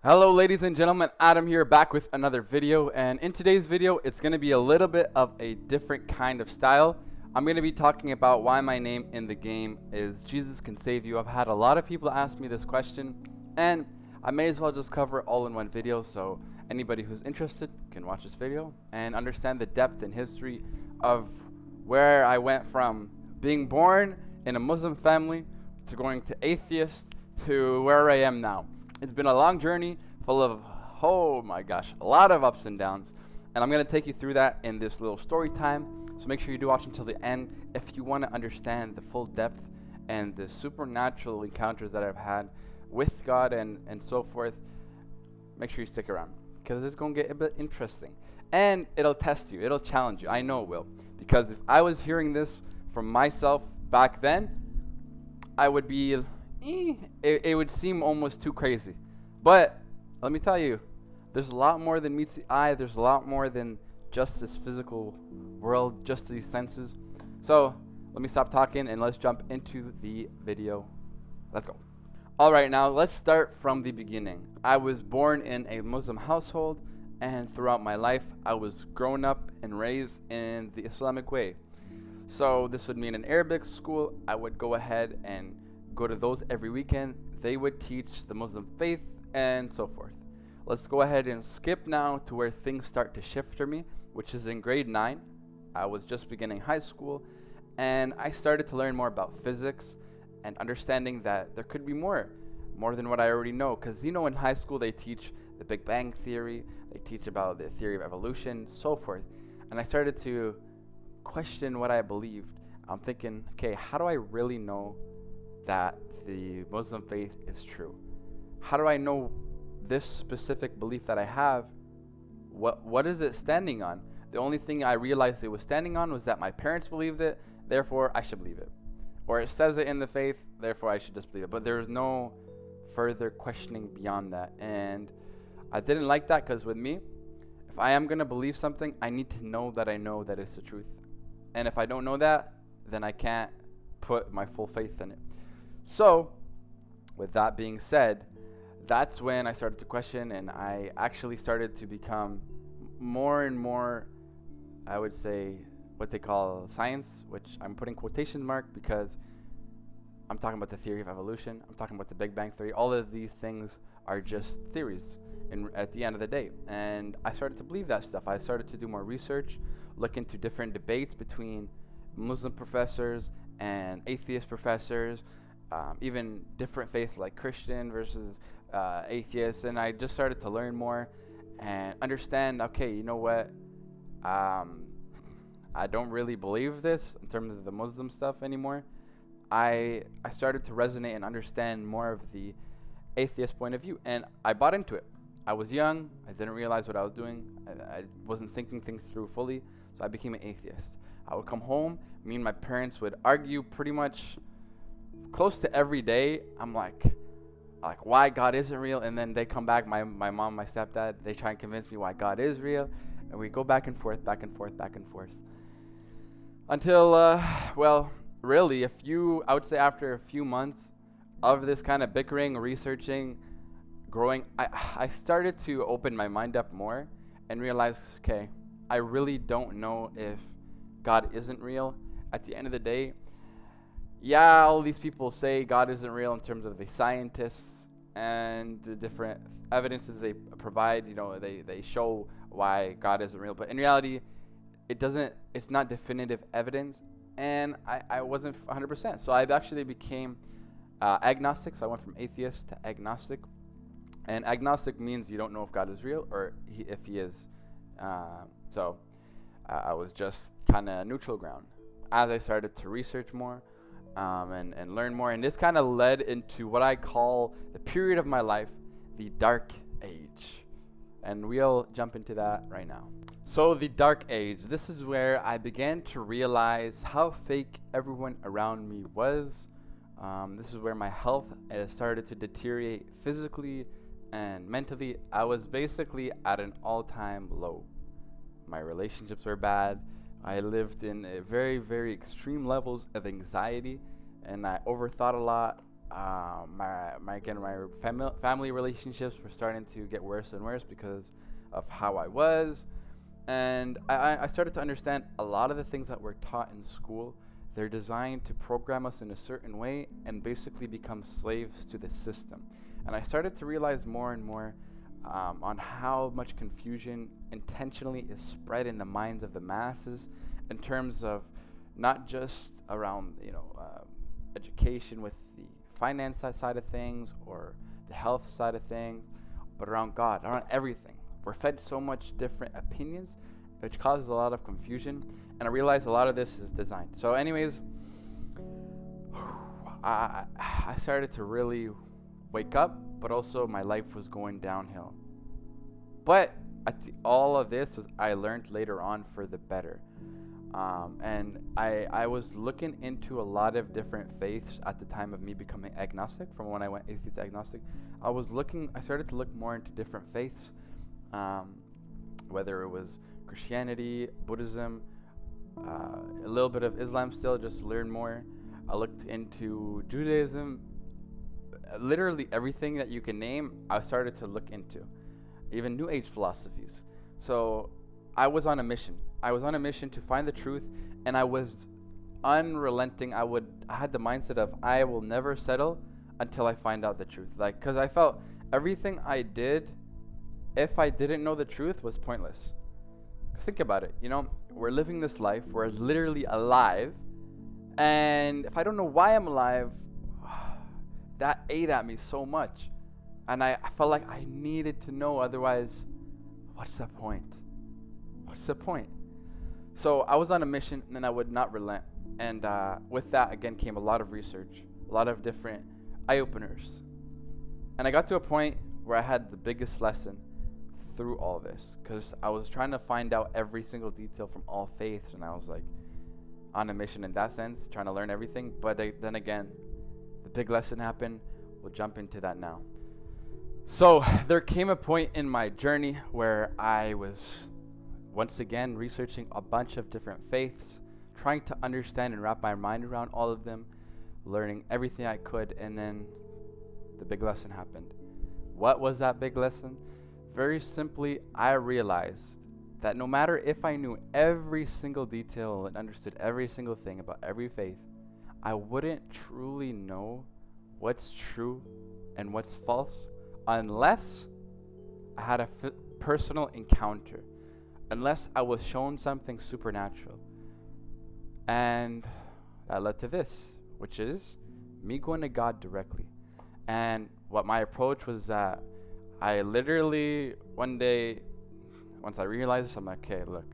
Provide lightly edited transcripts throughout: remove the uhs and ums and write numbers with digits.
Hello ladies and gentlemen, Adam here back with another video, and in today's video it's going to be a little bit of a different kind of style. I'm going to be talking about why my name in the game is Jesus Can Save You. I've had a lot of people ask me this question, and I may as well just cover it all in one video, so anybody who's interested can watch this video and understand the depth and history of where I went from being born in a Muslim family to going to atheist to where I am now. It's been a long journey full of, oh my gosh, a lot of ups and downs. And I'm going to take you through that in this little story time. So make sure you do watch until the end if you want to understand the full depth and the supernatural encounters that I've had with God and so forth. Make sure you stick around because it's going to get a bit interesting. And it'll test you. It'll challenge you. I know it will. Because if I was hearing this from myself back then, I would be... It would seem almost too crazy. But let me tell you, there's a lot more than meets the eye. There's a lot more than just this physical world, just these senses. So let me stop talking and let's jump into the video. Let's go. All right, now let's start from the beginning. I was born in a Muslim household, and throughout my life I was grown up and raised in the Islamic way. So this would mean in Arabic school I would go ahead and go to those every weekend. They would teach the Muslim faith and so forth. Let's go ahead and skip now to where things start to shift for me, which is in grade 9. I was just beginning high school, and I started to learn more about physics and understanding that there could be more than what I already know. Because in high school they teach the Big Bang Theory, they teach about the theory of evolution, so forth. And I started to question what I believed. I'm thinking, okay, how do I really know that the Muslim faith is true? How do I know this specific belief that I have, what is it standing on? The only thing I realized it was standing on was that my parents believed it, therefore I should believe it. Or it says it in the faith, therefore I should just believe it. But there's no further questioning beyond that. And I didn't like that, because with me, if I am going to believe something, I need to know that I know that it's the truth. And if I don't know that, then I can't put my full faith in it. So, with that being said, that's when I started to question, and I actually started to become more and more, I would say, what they call science, which I'm putting quotation mark because I'm talking about the theory of evolution, I'm talking about the Big Bang Theory. All of these things are just theories at the end of the day. And I started to believe that stuff. I started to do more research, look into different debates between Muslim professors and atheist professors, even different faiths like Christian versus atheists, and I just started to learn more and understand, okay, you know what, I don't really believe this in terms of the Muslim stuff anymore. I started to resonate and understand more of the atheist point of view, and I bought into it. I was young, I didn't realize what I was doing, I wasn't thinking things through fully, so I became an atheist. I would come home, me and my parents would argue pretty much close to every day. I'm like why God isn't real, and then they come back, my mom, my stepdad, they try and convince me why God is real, and we go back and forth until well, really I would say after a few months of this kind of bickering, researching, growing, I started to open my mind up more and realize, okay, I really don't know if God isn't real. At the end of the day, yeah, all these people say God isn't real in terms of the scientists and the different evidences they provide. They show why God isn't real. But in reality, it's not definitive evidence. And I wasn't 100%. So I actually became agnostic. So I went from atheist to agnostic. And agnostic means you don't know if God is real or if he is. So I was just kind of neutral ground. As I started to research more, and learn more. And this kind of led into what I call the period of my life, the dark age. And we'll jump into that right now. So the dark age, this is where I began to realize how fake everyone around me was. This is where my health started to deteriorate physically and mentally. I was basically at an all-time low. My relationships were bad. I lived in very, very extreme levels of anxiety, and I overthought a lot. my family relationships were starting to get worse and worse because of how I was. And I started to understand a lot of the things that we're taught in school, they're designed to program us in a certain way and basically become slaves to the system. And I started to realize more and more on how much confusion intentionally is spread in the minds of the masses in terms of not just around, education with the finance side of things or the health side of things, but around God, around everything. We're fed so much different opinions, which causes a lot of confusion. And I realized a lot of this is designed. So anyways, I started to really wake up, but also my life was going downhill. But all of this was I learned later on for the better. And I was looking into a lot of different faiths at the time of me becoming agnostic. From when I went atheist to agnostic, I started to look more into different faiths, whether it was Christianity, Buddhism, a little bit of Islam still, just to learn more. I looked into Judaism, literally everything that you can name, I started to look into, even New Age philosophies. So I was on a mission. I was on a mission to find the truth, and I was unrelenting. I had the mindset of I will never settle until I find out the truth. Like, because I felt everything I did, if I didn't know the truth, was pointless. Think about it. We're living this life. We're literally alive. And if I don't know why I'm alive, that ate at me so much. And I felt like I needed to know. Otherwise, what's the point? What's the point? So I was on a mission, and I would not relent. And with that, again, came a lot of research, a lot of different eye-openers. And I got to a point where I had the biggest lesson through all this, because I was trying to find out every single detail from all faiths, and I was like on a mission in that sense, trying to learn everything. But then again, the big lesson happened. We'll jump into that now. So there came a point in my journey where I was once again researching a bunch of different faiths, trying to understand and wrap my mind around all of them, learning everything I could, and then the big lesson happened. What was that big lesson? Very simply, I realized that no matter if I knew every single detail and understood every single thing about every faith, I wouldn't truly know what's true and what's false unless I had a personal encounter, unless I was shown something supernatural. And that led to this, which is me going to God directly. And what my approach was that I literally, one day, once I realized this, I'm like, okay, look,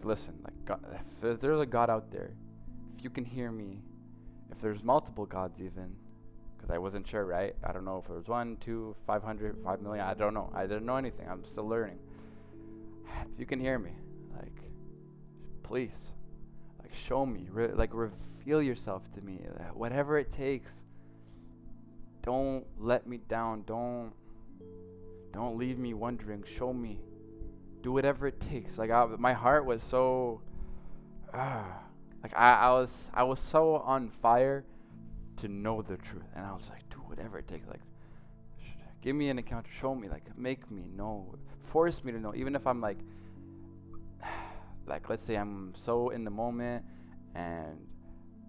listen, like, God, if there's a God out there, if you can hear me, if there's multiple gods even, because I wasn't sure, right? I don't know if there was 1, 2, 500, 5 million, I don't know. I didn't know anything. I'm still learning. If you can hear me, like, please, like, show me, reveal yourself to me, whatever it takes. Don't let me down. Don't leave me wondering. Show me. Do whatever it takes. Like, my heart was so, like, I was so on fire to know the truth, and I was like, do whatever it takes. Like, give me an encounter. Show me. Like, make me know. Force me to know. Even if I'm like, let's say I'm so in the moment, and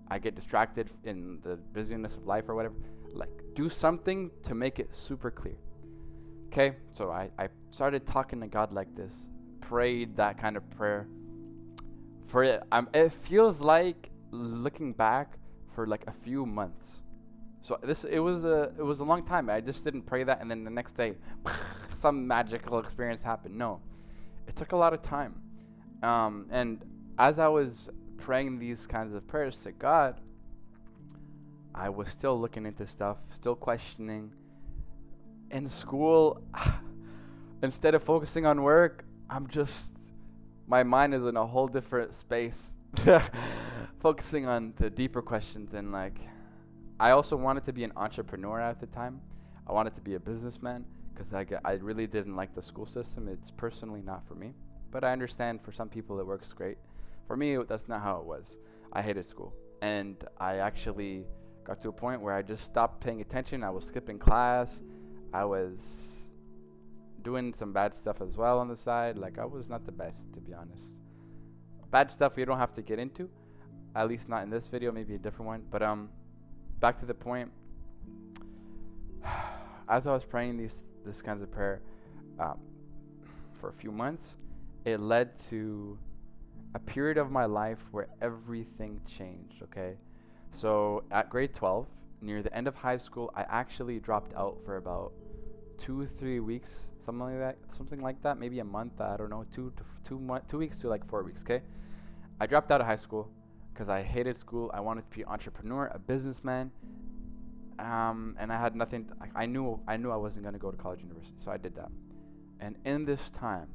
I get distracted in the busyness of life or whatever. Like, do something to make it super clear. Okay, so I started talking to God like this, prayed that kind of prayer. It feels like, looking back, for like a few months. So it was a long time. I just didn't pray that and then the next day, some magical experience happened. No, it took a lot of time. And as I was praying these kinds of prayers to God, I was still looking into stuff, still questioning. In school, instead of focusing on work, my mind is in a whole different space, focusing on the deeper questions. And like, I also wanted to be an entrepreneur at the time. I wanted to be a businessman because I really didn't like the school system. It's personally not for me, but I understand for some people it works great. For me, that's not how it was. I hated school, and I actually Got to a point where I just stopped paying attention. I was skipping class. I was doing some bad stuff as well on the side. Like, I was not the best, to be honest. Bad stuff we don't have to get into, at least not in this video, maybe a different one. But back to the point. As I was praying this kinds of prayer for a few months, it led to a period of my life where everything changed, okay? So at grade 12, near the end of high school, I actually dropped out for about 2-3 weeks, something like that, maybe a month, I don't know, 2 weeks to like 4 weeks, okay? I dropped out of high school because I hated school. I wanted to be an entrepreneur, a businessman, and I had nothing. I knew I wasn't going to go to college, university, so I did that. And in this time,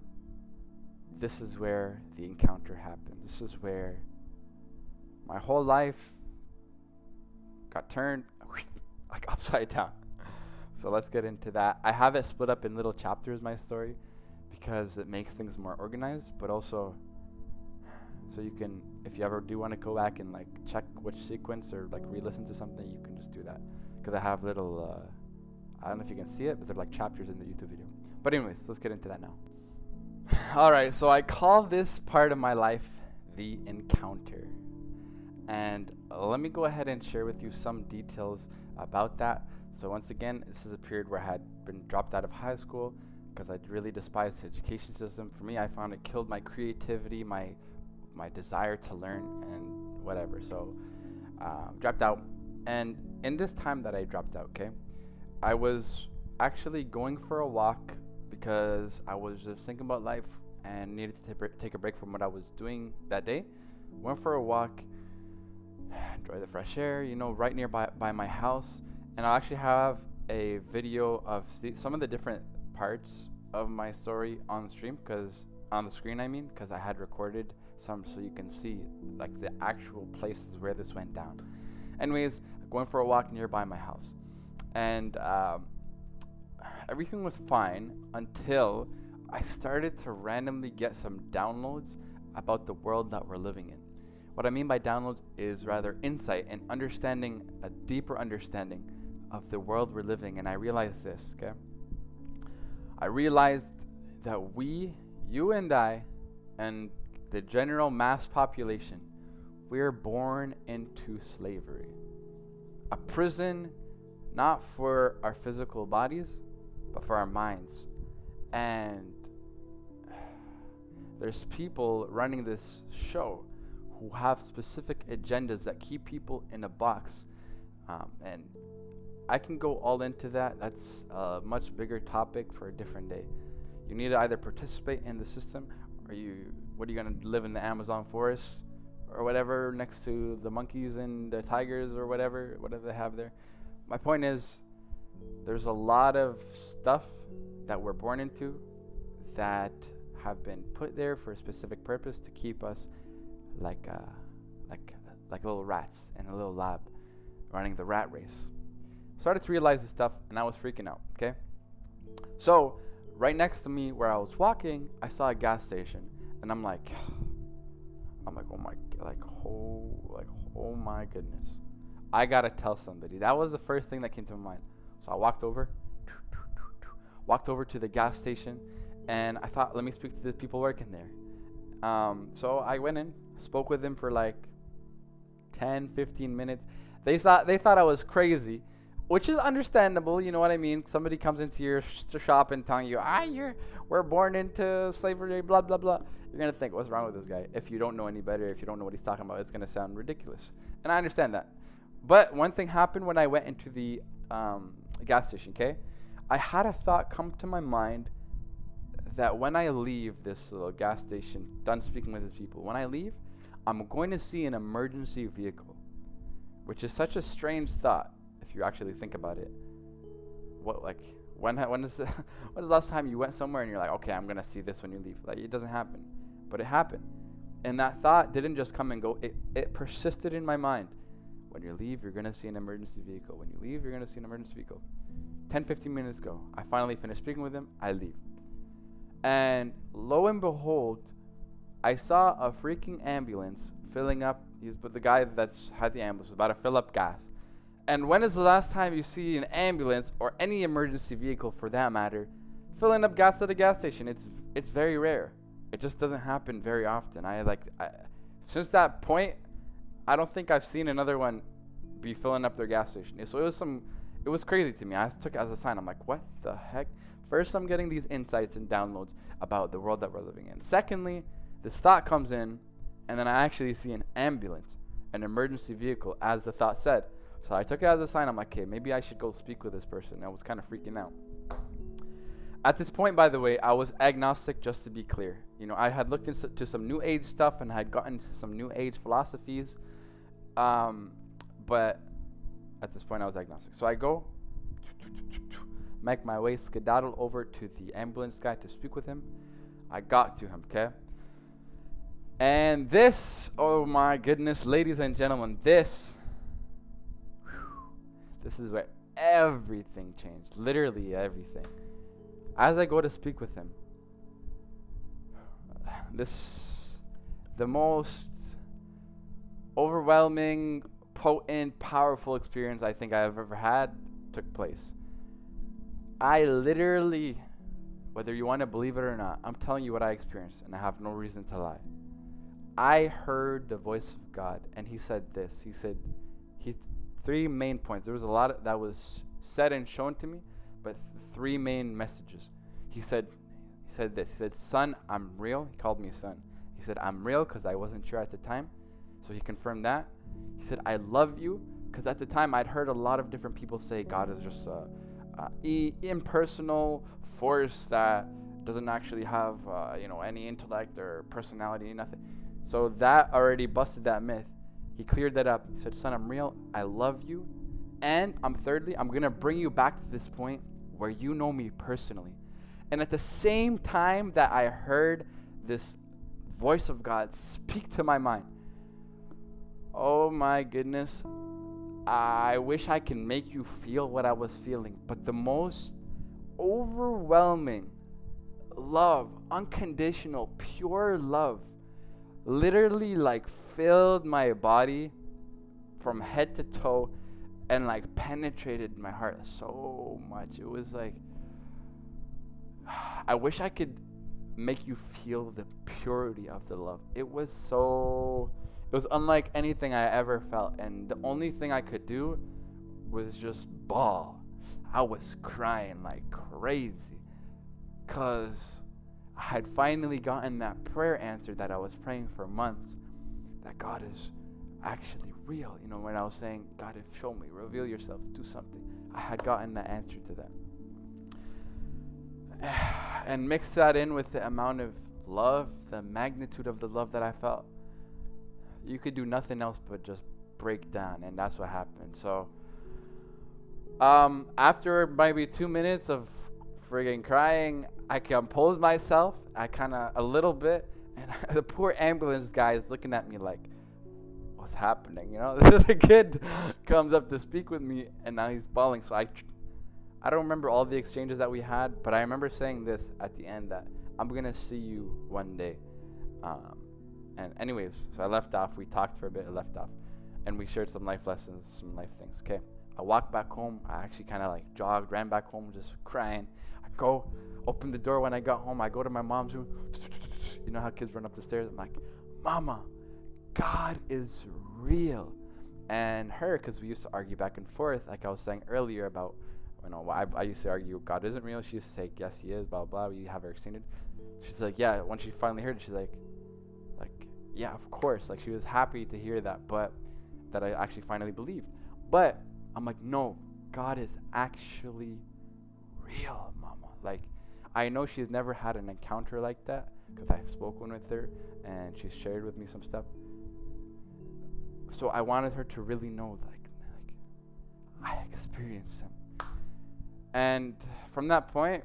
this is where the encounter happened. This is where my whole life got turned like upside down. So let's get into that. I have it split up in little chapters, my story, because it makes things more organized, but also so you can, if you ever do want to go back and like check which sequence or like re-listen to something, you can just do that. Because I have little, I don't know if you can see it, but they're like chapters in the YouTube video. But anyways, let's get into that now. All right, so I call this part of my life the encounter. And let me go ahead and share with you some details about that. So once again, this is a period where I had been dropped out of high school because I really despised the education system. For me, I found it killed my creativity, my desire to learn and whatever. So dropped out. And in this time that I dropped out, okay, I was actually going for a walk because I was just thinking about life and needed to take a break from what I was doing that day. Went for a walk, enjoy the fresh air, you know, right nearby by my house. And I actually have a video of some of the different parts of my story on the screen, because I had recorded some so you can see like the actual places where this went down. Anyways, going for a walk nearby my house, and everything was fine until I started to randomly get some downloads about the world that we're living in. What I mean by downloads is rather insight and understanding, a deeper understanding of the world we're living in. And I realized this, okay? I realized that we, you and I, and the general mass population, we're born into slavery. A prison, not for our physical bodies, but for our minds. And there's people running this show who have specific agendas that keep people in a box. And I can go all into that. That's a much bigger topic for a different day. You need to either participate in the system, or what are you going to live in the Amazon forest or whatever next to the monkeys and the tigers or whatever they have there. My point is, there's a lot of stuff that we're born into that have been put there for a specific purpose to keep us like little rats in a little lab running the rat race. Started to realize this stuff, and I was freaking out, okay? So right next to me where I was walking, I saw a gas station, and I'm like, oh my goodness, I gotta tell somebody. That was the first thing that came to my mind. So I walked over to the gas station, and I thought, let me speak to the people working there. So I went in, spoke with them for like 10-15 minutes. They thought I was crazy, which is understandable. You know what I mean? Somebody comes into your shop and telling you, we're born into slavery, blah blah blah. You're gonna think, what's wrong with this guy? If you don't know any better, if you don't know what he's talking about, it's gonna sound ridiculous. And I understand that. But one thing happened when I went into the gas station. Okay, I had a thought come to my mind that when I leave this little gas station, done speaking with these people, when I leave, I'm going to see an emergency vehicle, which is such a strange thought if you actually think about it. When is the last time you went somewhere and you're like, okay, I'm gonna see this when you leave? Like, it doesn't happen, but it happened, and that thought didn't just come and go. It persisted in my mind. When you leave, you're gonna see an emergency vehicle. When you leave, you're gonna see an emergency vehicle. 10-15 minutes go. I finally finish speaking with him. I leave. And lo and behold, I saw a freaking ambulance filling up. But the guy that's had the ambulance was about to fill up gas. And when is the last time you see an ambulance or any emergency vehicle for that matter filling up gas at a gas station? It's very rare. It just doesn't happen very often. Since that point, I don't think I've seen another one be filling up their gas station. So it was crazy to me. I took it as a sign. I'm like, what the heck? First, I'm getting these insights and downloads about the world that we're living in. Secondly, this thought comes in, and then I actually see an ambulance, an emergency vehicle, as the thought said. So I took it as a sign. I'm like, okay, maybe I should go speak with this person. I was kind of freaking out. At this point, by the way, I was agnostic, just to be clear. I had looked into some New Age stuff and had gotten into some New Age philosophies. But at this point, I was agnostic. So I go, make my way, skedaddle over to the ambulance guy to speak with him. I got to him, okay? And this, oh my goodness, ladies and gentlemen, this is where everything changed. Literally everything. As I go to speak with him, the most overwhelming, potent, powerful experience I think I've ever had took place. I literally, whether you want to believe it or not, I'm telling you what I experienced, and I have no reason to lie. I heard the voice of God, and he said this. He said, three main points. There was a lot that was said and shown to me, but three main messages. He said this. He said, son, I'm real. He called me son. He said, I'm real because I wasn't sure at the time. So he confirmed that. He said, I love you, because at the time I'd heard a lot of different people say God is just impersonal force that doesn't actually have any intellect or personality, nothing. So that already busted that myth. He cleared that up. He said, son, I'm real. I love you. And thirdly, I'm going to bring you back to this point where you know me personally. And at the same time that I heard this voice of God speak to my mind, oh my goodness, I wish I can make you feel what I was feeling. But the most overwhelming love, unconditional, pure love, literally filled my body from head to toe and penetrated my heart so much. It was I wish I could make you feel the purity of the love. It was unlike anything I ever felt, and the only thing I could do was just bawl. I was crying like crazy because I had finally gotten that prayer answer that I was praying for months, that God is actually real. When I was saying, God, show me, reveal yourself, do something, I had gotten the answer to that. And mix that in with the amount of love, the magnitude of the love that I felt, you could do nothing else but just break down, and that's what happened. So after maybe 2 minutes of friggin' crying, I composed myself, a little bit, and the poor ambulance guy is looking at me like, what's happening? The kid comes up to speak with me, and now he's bawling. So I don't remember all the exchanges that we had, but I remember saying this at the end, that I'm going to see you one day. And anyways, so I left off. We talked for a bit. I left off. And we shared some life lessons, some life things. Okay. I walked back home. I actually jogged, ran back home, just crying. I go, open the door when I got home. I go to my mom's room. You know how kids run up the stairs? I'm like, Mama, God is real. And her, because we used to argue back and forth, like I was saying earlier about, I used to argue God isn't real. She used to say, yes, he is, blah, blah. We have her extended. She's like, yeah. When she finally heard it, she's like, yeah, of course. She was happy to hear that, but that I actually finally believed. But I'm like, no, God is actually real, Mama. I know she's never had an encounter like that, because I've spoken with her and she's shared with me some stuff. So I wanted her to really know, I experienced him. And from that point,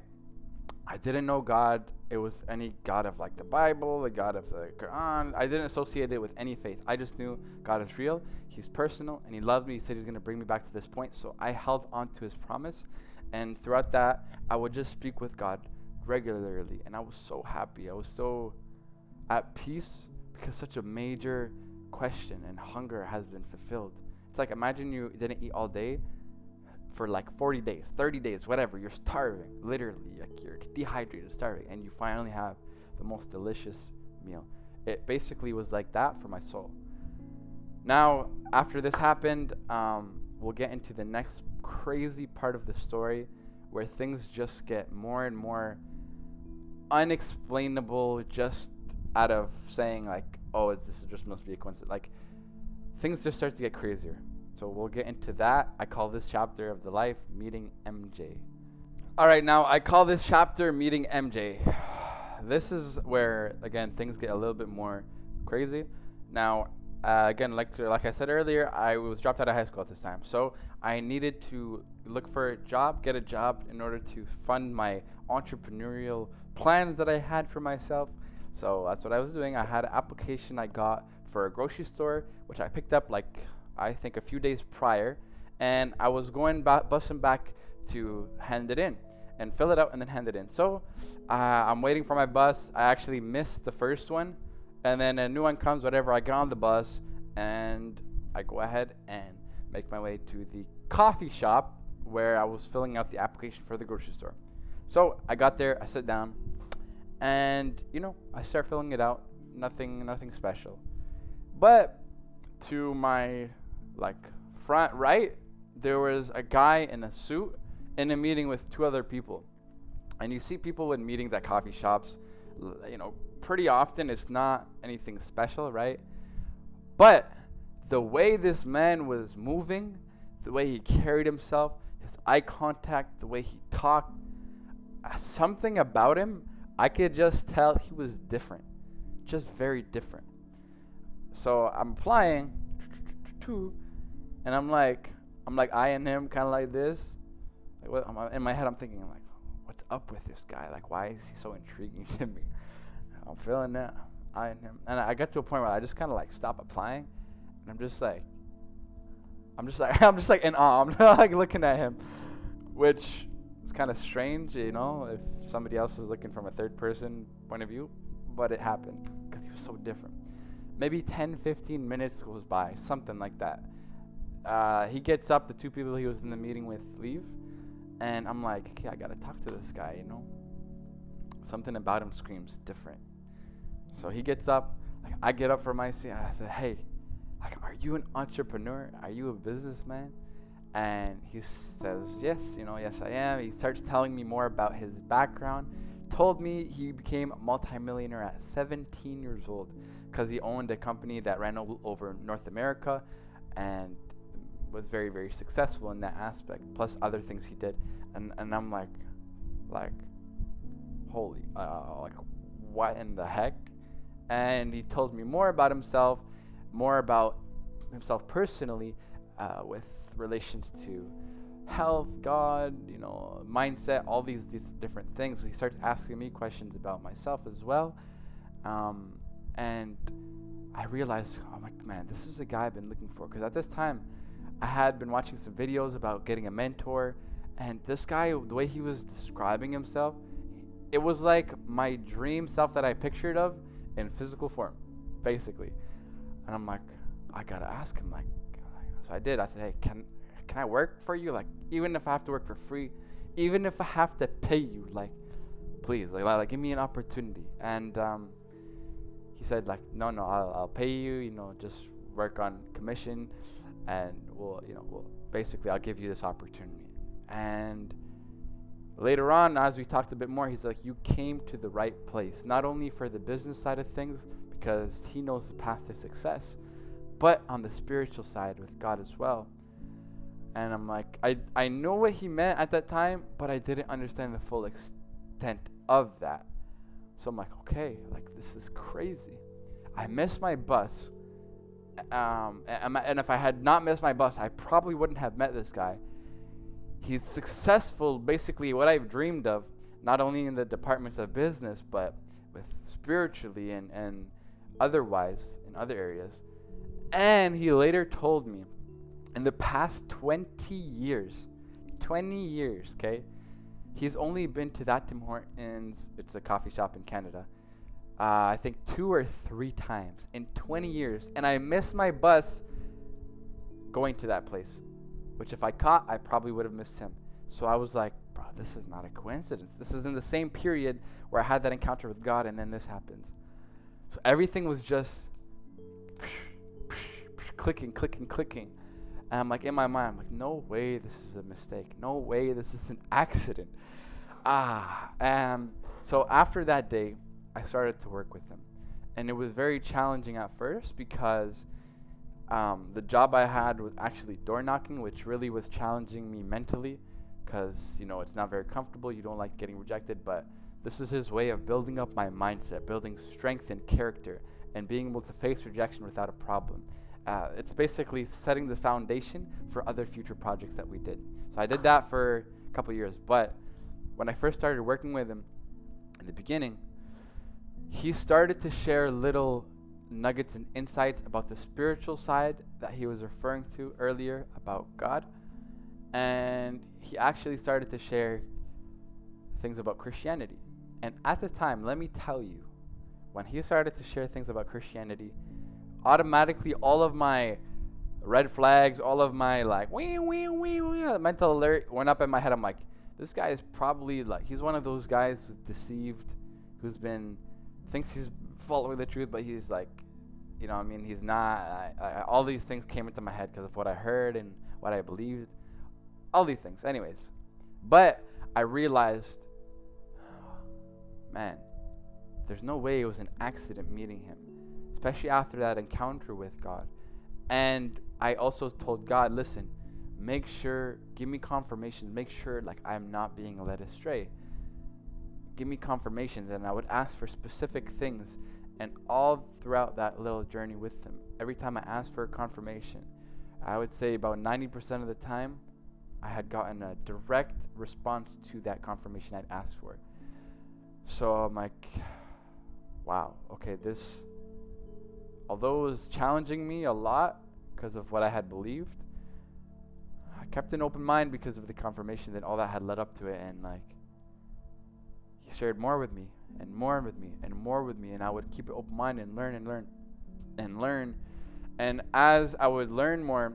I didn't know God. It was any God of the Bible, the God of the Quran. I didn't associate it with any faith. I just knew God is real. He's personal, and he loved me. He said he's going to bring me back to this point. So I held on to his promise. And throughout that, I would just speak with God regularly. And I was so happy. I was so at peace, because such a major question and hunger has been fulfilled. It's like, imagine you didn't eat all day for like 40 days, 30 days, whatever. You're starving, literally, like you're dehydrated, starving, and you finally have the most delicious meal. It basically was like that for my soul. Now, after this happened, we'll get into the next crazy part of the story where things just get more and more unexplainable, just out of saying like, oh, this just must be a coincidence. Like, things just start to get crazier. So we'll get into that. I call this chapter of the life Meeting MJ. All right, now I call this chapter Meeting MJ. This is where, again, things get a little bit more crazy. Now, again, like I said earlier, I was dropped out of high school at this time. So I needed to look for a job, get a job in order to fund my entrepreneurial plans that I had for myself. So that's what I was doing. I had an application I got for a grocery store, which I picked up like, I think, a few days prior. And I was going busing back to hand it in and fill it out and then hand it in. So I'm waiting for my bus. I actually missed the first one. And then a new one comes, whatever. I get on the bus and I go ahead and make my way to the coffee shop where I was filling out the application for the grocery store. So I got there, I sit down, and I start filling it out. Nothing special. But to my front right, there was a guy in a suit in a meeting with two other people. And you see people in meetings at coffee shops, pretty often. It's not anything special, right? But the way this man was moving, the way he carried himself, his eye contact, the way he talked, something about him, I could just tell he was different, just very different. So I'm applying, and I'm like eyeing him kind of like this. In my head, I'm thinking, like, what's up with this guy? Like, why is he so intriguing to me? I'm feeling that, eyeing him, and I got to a point where I just kind of like stop applying, and I'm just like in awe. I'm like looking at him, which is kind of strange, if somebody else is looking from a third person point of view, but it happened because he was so different. Maybe 10-15 minutes goes by, something like that. He gets up, the two people he was in the meeting with leave, and I'm like, okay, I gotta talk to this guy, Something about him screams different. So he gets up, I get up from my seat, I said, hey, are you an entrepreneur? Are you a businessman? And he says, yes, yes I am. He starts telling me more about his background. Told me he became a multimillionaire at 17 years old because he owned a company that ran over North America and was very, very successful in that aspect, plus other things he did. And I'm like, holy, what in the heck? And he tells me more about himself personally, with relations to health, God, mindset, all these different things. He starts asking me questions about myself as well. And I realized, I'm like, man, this is a guy I've been looking for. Because at this time, I had been watching some videos about getting a mentor. And this guy, the way he was describing himself, it was like my dream self that I pictured of in physical form, basically. And I'm like, I gotta ask him, so I did. I said, hey, can I work for you? Even if I have to work for free, even if I have to pay you, please, give me an opportunity. And he said, no, I'll pay you, just work on commission, and basically I'll give you this opportunity. And later on, as we talked a bit more, he's like, you came to the right place, not only for the business side of things, because he knows the path to success, but on the spiritual side with God as well. And I'm like, I know what he meant at that time, but I didn't understand the full extent of that. So I'm like, okay, this is crazy. I missed my bus. And if I had not missed my bus, I probably wouldn't have met this guy. He's successful, basically what I've dreamed of, not only in the departments of business, but with spiritually and otherwise in other areas. And he later told me, in the past 20 years, okay, he's only been to that Tim Hortons, it's a coffee shop in Canada, I think 2 or 3 times in 20 years. And I missed my bus going to that place, which if I caught, I probably would have missed him. So I was like, bro, this is not a coincidence. This is in the same period where I had that encounter with God, and then this happens. So everything was just clicking. And I'm like, in my mind, I'm like, no way this is a mistake. No way this is an accident. So after that day, I started to work with him. And it was very challenging at first because the job I had was actually door knocking, which really was challenging me mentally because, it's not very comfortable. You don't like getting rejected, but this is his way of building up my mindset, building strength and character, and being able to face rejection without a problem. It's basically setting the foundation for other future projects that we did. So I did that for a couple years, but when I first started working with him in the beginning, he started to share little nuggets and insights about the spiritual side that he was referring to earlier about God. And he actually started to share things about Christianity. And at the time, let me tell you, when he started to share things about Christianity, automatically all of my red flags, all of my mental alert went up in my head. I'm like, this guy is probably he's one of those guys who's deceived, thinks he's following the truth, but he's he's not. All these things came into my head because of what I heard and what I believed, all these things. Anyways, but I realized, man, there's no way it was an accident meeting him, especially after that encounter with God. And I also told God, listen, make sure, give me confirmation, make sure I'm not being led astray. Give me confirmations. And I would ask for specific things. And all throughout that little journey with him, every time I asked for a confirmation, I would say about 90% of the time, I had gotten a direct response to that confirmation I'd asked for. So I'm like, wow, okay, this, although it was challenging me a lot because of what I had believed, I kept an open mind because of the confirmation that all that had led up to it. And he shared more with me and more with me and more with me, and I would keep it open minded and learn. And as I would learn more,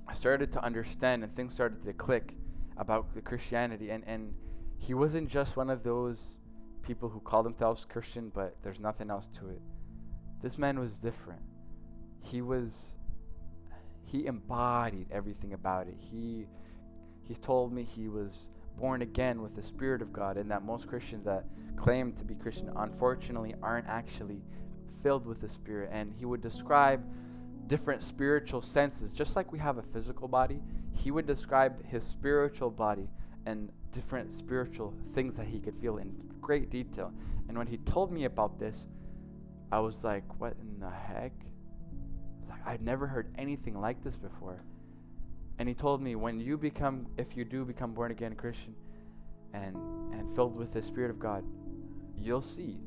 I started to understand, and things started to click about the Christianity. And he wasn't just one of those people who call themselves Christian, but there's nothing else to it. This man was different. He embodied everything about it. He told me he was born again with the Spirit of God, and that most Christians that claim to be Christian unfortunately aren't actually filled with the Spirit. And he would describe different spiritual senses. Just like we have a physical body, he would describe his spiritual body and different spiritual things that he could feel in great detail. And when he told me about this, I was like, what in the heck? I'd never heard anything like this before. And he told me, if you do become born again Christian and filled with the Spirit of God, you'll see,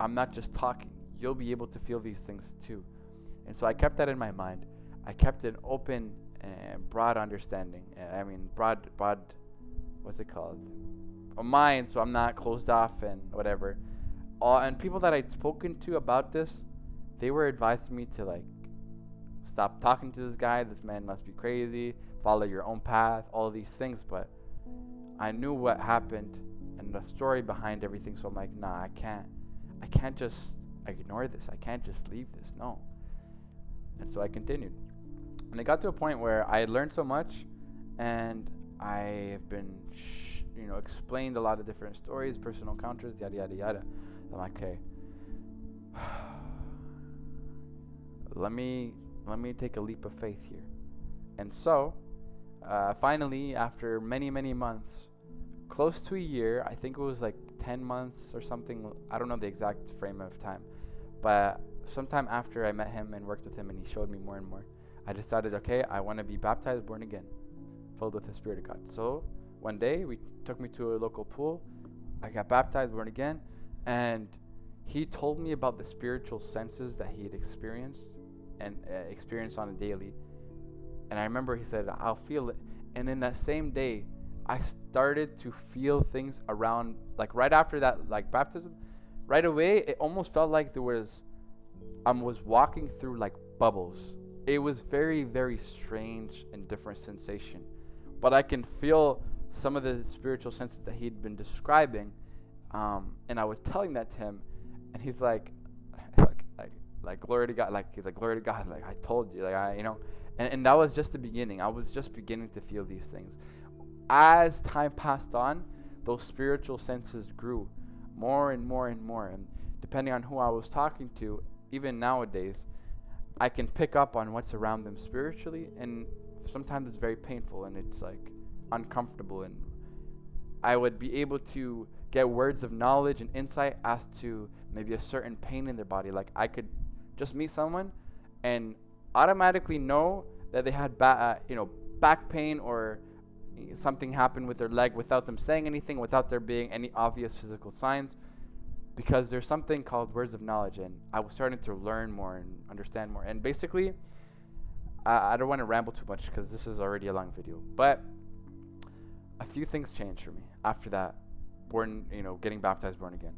I'm not just talking. You'll be able to feel these things too. And so I kept that in my mind. I kept an open and broad understanding. Broad, what's it called? A mind, so I'm not closed off and whatever. And people that I'd spoken to about this, they were advising me to stop talking to this guy. This man must be crazy. Follow your own path. All of these things. But I knew what happened and the story behind everything. So I'm like, nah, I can't just ignore this. I can't just leave this. No. And so I continued. And it got to a point where I had learned so much, and I have been, explained a lot of different stories, personal encounters, yada, yada, yada. I'm like, okay, let me take a leap of faith here. And so, finally, after many, many months, close to a year, I think it was 10 months or something, I don't know the exact frame of time, but sometime after I met him and worked with him and he showed me more and more, I decided, okay, I want to be baptized, born again, filled with the Spirit of God. So one day, took me to a local pool. I got baptized, born again, and he told me about the spiritual senses that he had experienced and experienced on a daily. And I remember he said, I'll feel it. And in that same day, I started to feel things around, right after that, baptism, right away, it almost felt like I was walking through bubbles. It was very, very strange and different sensation. But I can feel some of the spiritual senses that he'd been describing, and I was telling that to him, and he's like, like glory to God, like he's like, glory to God, like I told you, like and that was just the beginning. I was just beginning to feel these things. As time passed on, those spiritual senses grew more and more and more, and depending on who I was talking to, even nowadays, I can pick up on what's around them spiritually, and sometimes it's very painful and it's like uncomfortable, and I would be able to get words of knowledge and insight as to maybe a certain pain in their body. Like I could just meet someone and automatically know that they had back pain or something happened with their leg without them saying anything, without there being any obvious physical signs, because there's something called words of knowledge, and I was starting to learn more and understand more. And basically, I don't want to ramble too much because this is already a long video, but a few things changed for me after that, getting baptized, born again.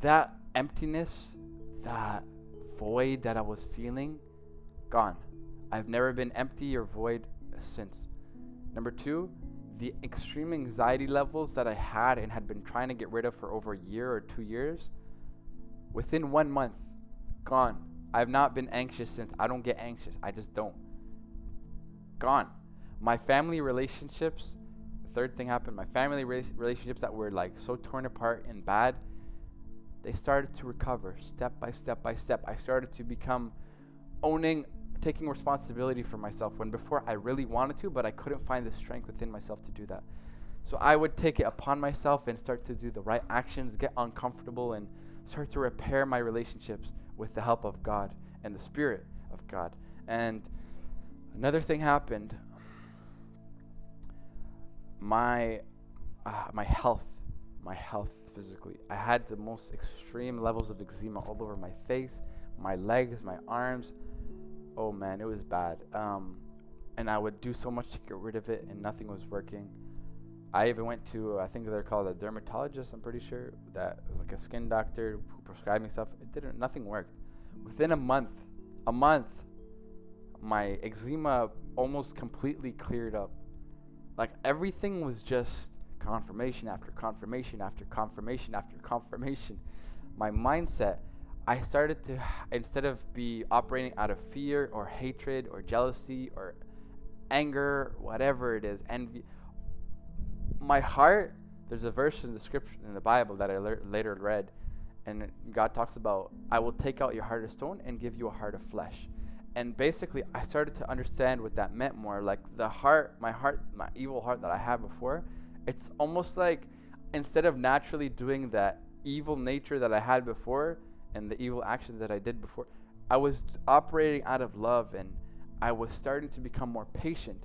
That emptiness, that void that I was feeling, gone. I've never been empty or void since. Number two, the extreme anxiety levels that I had and had been trying to get rid of for over a year or 2 years, within 1 month, gone. I've not been anxious since. I don't get anxious. I just don't. Gone. My family relationships, the third thing happened, my family relationships that were like so torn apart and bad, they started to recover step by step by step. I started to become taking responsibility for myself, when before I really wanted to, but I couldn't find the strength within myself to do that. So I would take it upon myself and start to do the right actions, get uncomfortable, and start to repair my relationships with the help of God and the Spirit of God. And another thing happened. My health physically. I had the most extreme levels of eczema all over my face, my legs, my arms. Oh man, it was bad. And I would do so much to get rid of it, and nothing was working. I even went to, I think they're called a dermatologist, I'm pretty sure, that like a skin doctor who prescribed me stuff. Nothing worked. Within a month, my eczema almost completely cleared up. Like everything was just confirmation after confirmation after confirmation after confirmation. My mindset, I started to, instead of be operating out of fear or hatred or jealousy or anger, whatever it is, envy, my heart, there's a verse in the scripture in the Bible that I later read, and God talks about, I will take out your heart of stone and give you a heart of flesh. And basically I started to understand what that meant more. Like my evil heart that I had before, it's almost like instead of naturally doing that evil nature that I had before and the evil actions that I did before, I was operating out of love, and I was starting to become more patient,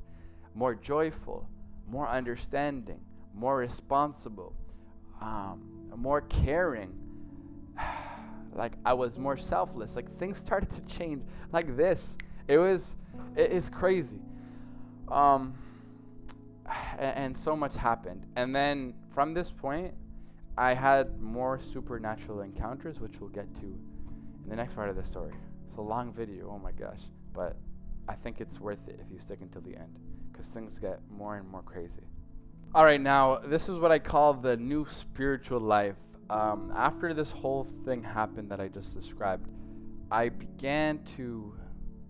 more joyful, more understanding, more responsible, more caring. Like I was more selfless. Like things started to change like this. It is crazy. And so much happened. And then from this point, I had more supernatural encounters, which we'll get to in the next part of the story. It's a long video, oh my gosh. But I think it's worth it if you stick until the end, because things get more and more crazy. All right, now this is what I call the new spiritual life. After this whole thing happened that I just described, I began to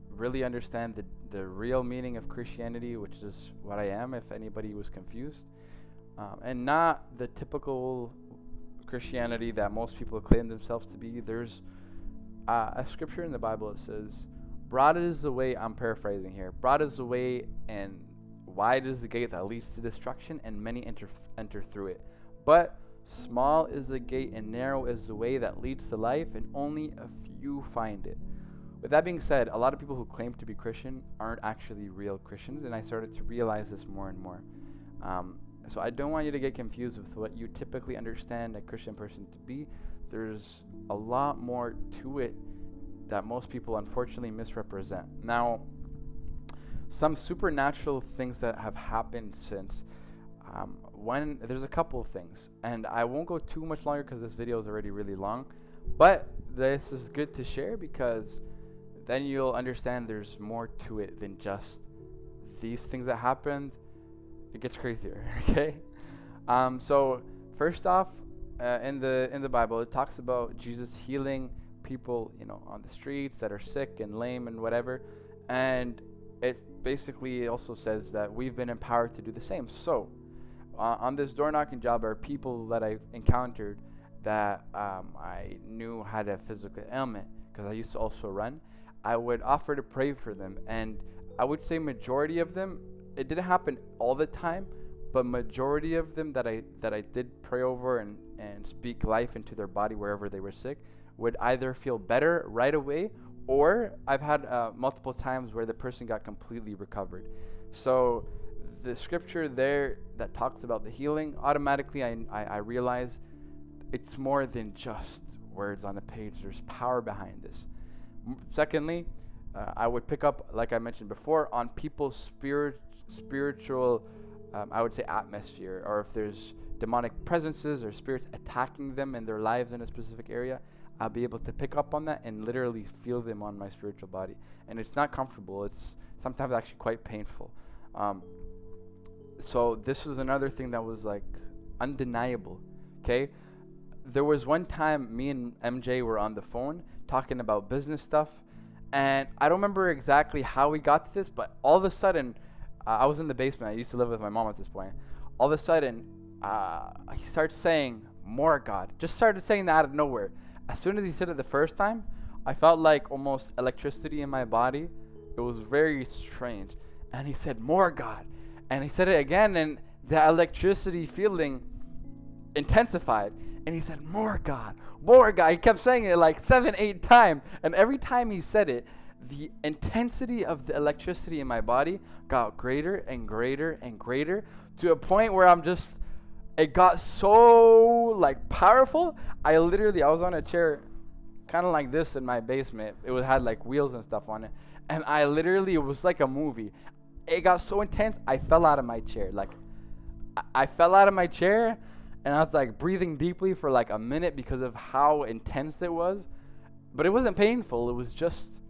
really understand the real meaning of Christianity, which is what I am, if anybody was confused, and not the typical Christianity that most people claim themselves to be. There's a scripture in the Bible that says, broad is the way, I'm paraphrasing here, broad is the way and wide is the gate that leads to destruction, and many enter through it. But small is the gate and narrow is the way that leads to life, and only a few find it. With that being said, a lot of people who claim to be Christian aren't actually real Christians, and I started to realize this more and more. So I don't want you to get confused with what you typically understand a Christian person to be. There's a lot more to it that most people unfortunately misrepresent. Now, some supernatural things that have happened since, there's a couple of things, and I won't go too much longer because this video is already really long, but this is good to share because then you'll understand there's more to it than just these things that happened. It gets crazier, okay? So first off, in the Bible, it talks about Jesus healing people, on the streets that are sick and lame and whatever, and it basically also says that we've been empowered to do the same. So on this door knocking job are people that I've encountered that I knew had a physical ailment, because I used to also run. I would offer to pray for them, and I would say majority of them, it didn't happen all the time, but majority of them that I did pray over and speak life into their body wherever they were sick would either feel better right away, or I've had multiple times where the person got completely recovered. So the scripture there that talks about the healing, automatically I realize it's more than just words on a page. There's power behind this. Secondly, I would pick up, like I mentioned before, on people's spiritual, I would say, atmosphere, or if there's demonic presences or spirits attacking them in their lives in a specific area, I'll be able to pick up on that and literally feel them on my spiritual body. And it's not comfortable. It's sometimes actually quite painful. So this was another thing that was like undeniable, okay? There was one time me and MJ were on the phone talking about business stuff, and I don't remember exactly how we got to this, but all of a sudden, I was in the basement. I used to live with my mom at this point. All of a sudden, he starts saying, "More God." Just started saying that out of nowhere. As soon as he said it the first time, I felt like almost electricity in my body. It was very strange. And he said, "More God." And he said it again, and the electricity feeling intensified. And he said, "More God, more God." He kept saying it like 7-8 times. And every time he said it, the intensity of the electricity in my body got greater and greater and greater, to a point where it got so like powerful. I was on a chair kind of like this in my basement. It had like wheels and stuff on it. And it was like a movie. It got so intense, I fell out of my chair. Like, I fell out of my chair, and I was like breathing deeply for like a minute because of how intense it was. But it wasn't painful. It was just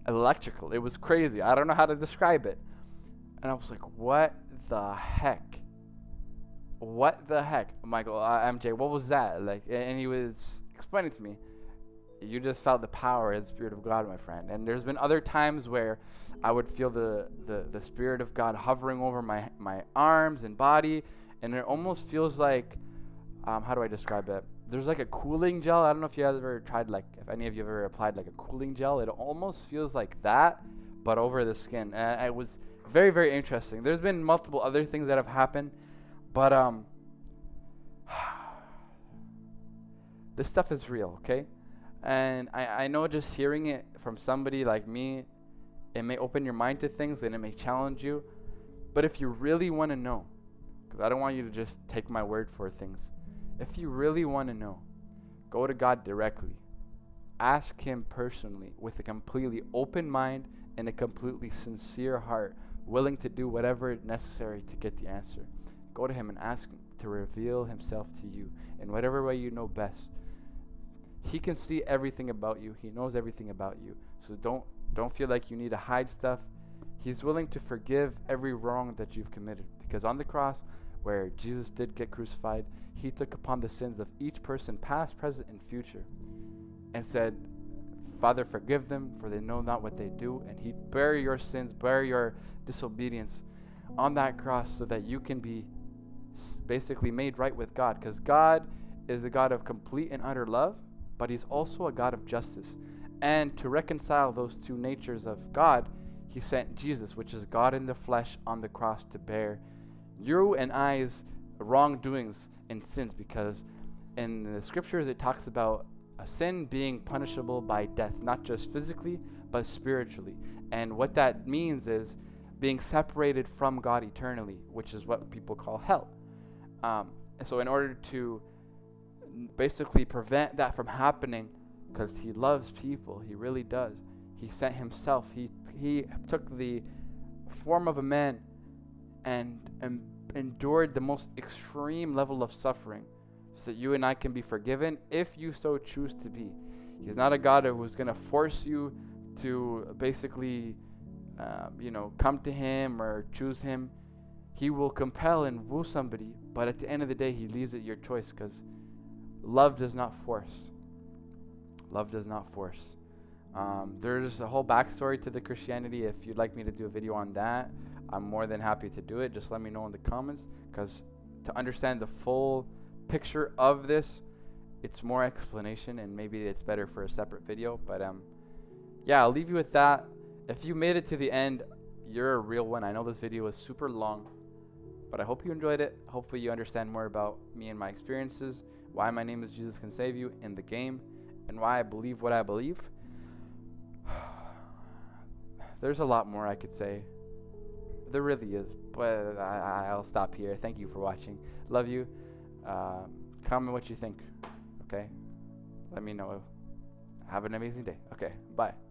electrical. It was crazy. I don't know how to describe it. And I was like, what the heck? What the heck? Michael, MJ, what was that? Like, and he was explaining to me, you just felt the power and the Spirit of God, my friend. And there's been other times where I would feel the Spirit of God hovering over my arms and body, and it almost feels like, how do I describe it? There's like a cooling gel. I don't know if you ever tried, like, if any of you have ever applied like a cooling gel. It almost feels like that, but over the skin. And it was very, very interesting. There's been multiple other things that have happened, but this stuff is real, okay? And I know just hearing it from somebody like me, it may open your mind to things and it may challenge you. But if you really want to know, because I don't want you to just take my word for things. If you really want to know, go to God directly. Ask Him personally with a completely open mind and a completely sincere heart, willing to do whatever necessary to get the answer. Go to Him and ask Him to reveal Himself to you in whatever way you know best. He can see everything about you. He knows everything about you. So don't feel like you need to hide stuff. He's willing to forgive every wrong that you've committed. Because on the cross, where Jesus did get crucified, He took upon the sins of each person, past, present, and future, and said, "Father, forgive them, for they know not what they do." And He bare your sins, bare your disobedience on that cross, so that you can be basically made right with God. Because God is a God of complete and utter love, but He's also a God of justice. And to reconcile those two natures of God, He sent Jesus, which is God in the flesh, on the cross to bear you and I's wrongdoings and sins. Because in the scriptures it talks about a sin being punishable by death, not just physically, but spiritually. And what that means is being separated from God eternally, which is what people call hell. So in order to basically prevent that from happening, because He loves people, He really does, He sent Himself. He took the form of a man and endured the most extreme level of suffering, so that you and I can be forgiven if you so choose to be. He's not a God who's going to force you to basically, come to him or choose him. He will compel and woo somebody, but at the end of the day, he leaves it your choice, because love does not force. Love does not force. There's a whole backstory to the Christianity. If you'd like me to do a video on that, I'm more than happy to do it. Just let me know in the comments, because to understand the full picture of this, it's more explanation, and maybe it's better for a separate video. But yeah, I'll leave you with that. If you made it to the end, you're a real one. I know this video was super long, but I hope you enjoyed it. Hopefully you understand more about me and my experiences, why my name is Jesus Can Save You in the game, and why I believe what I believe. There's a lot more I could say. There really is, but I'll stop here. Thank you for watching. Love you. Comment what you think, okay? Let me know. Have an amazing day. Okay, bye.